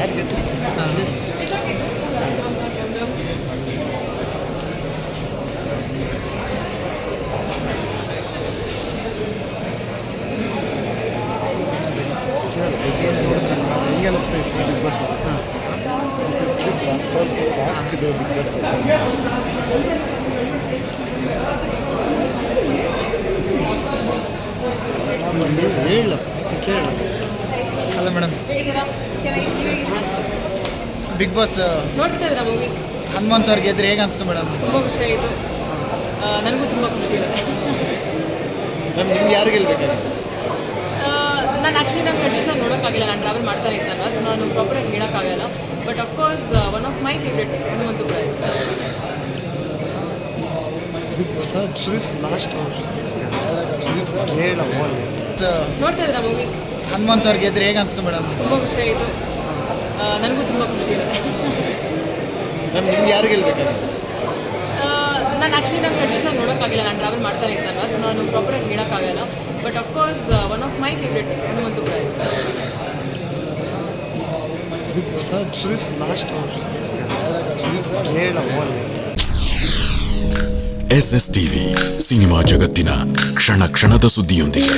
ಯಾರಿಗೆ ಹೆಂಗೆ ಅನಿಸ್ತಾ ಇದೆ ಬಿಗ್ ಬಾಸ್? ಸ್ವಲ್ಪ ಫಾಸ್ಟ್ ಇದೆ ಬಿಗ್ ಬಾಸ್. ಹೇಳ ಕೇಳ ಅಲ್ಲ ಮೇಡಮ್, ಬಿಗ್ ಬಾಸ್ ನೋಡ್ತಾ ಇದ್ದೀರಾ ಮೂವಿ? ಹನುಮಂತ್ ಅವ್ರಿಗೆ ಗೆದ್ರೆ ಹೇಗೆ ಅನಿಸ್ತು ಮೇಡಮ್? ತುಂಬ ಖುಷಿ ಆಯಿತು. ನನಗೂ ತುಂಬ ಖುಷಿ ಇದೆ. ನಿಮ್ಗೆ ಯಾರು ಗೆಲ್ಬೇಕಾಗಿತ್ತು? ನಾನು ಆ್ಯಕ್ಚುಲಿ ನಾನು ಕಂಟಿನ್ಯೂಸಾಗಿ ನೋಡೋಕ್ಕಾಗಿಲ್ಲ, ನಾನು ಟ್ರಾವೆಲ್ ಮಾಡ್ತಾನೆ ಇದ್ದಾಗ, ಸೊ ನಾನು ಪ್ರಾಪರಾಗಿ ಹೇಳೋಕ್ಕಾಗಲ್ಲ. But of course one of my favourite Hanumanthu ಕೂಡ ಇದೆ. Bigg Boss Sudeep last Sudeep ಹೇಳ ನೋಡ್ತಾ ಇದ್ದೀರಾ ಮೂವಿ? ಹನುಮಂತ್ ಅವ್ರಿಗೆ ಗೆದ್ರೆ ಹೇಗೆ ಅನಿಸ್ತು ಮೇಡಮ್? ತುಂಬ ಖುಷಿ ಆಯಿತು. ನನಗೂ ತುಂಬ ಖುಷಿ ಇದೆ. ನಿಮ್ಗೆ ಯಾರು ಗೆಲ್ಬೇಕಾಗಿತ್ತು? ನಾನು ಆ್ಯಕ್ಚುಲಿ ನಾನು ಕಂಟಿನ್ಯೂಸಾಗಿ ನೋಡೋಕ್ಕಾಗಿಲ್ಲ, ನಾನು ಟ್ರಾವೆಲ್ ಮಾಡ್ತಾನೆ ಇದ್ದಾಗ, ಸೊ ನಾನು ಪ್ರಾಪರಾಗಿ ಹೇಳೋಕ್ಕಾಗಲ್ಲ. But of course one of my favourite Hanumanthu ಕೂಡ ಇದೆ. Bigg Boss Sudeep last Sudeep ಹೇಳ SS TV ಸಿನಿಮಾ ಜಗತ್ತಿನ ಕ್ಷಣ ಕ್ಷಣದ ಸುದ್ದಿಯೊಂದಿಗೆ.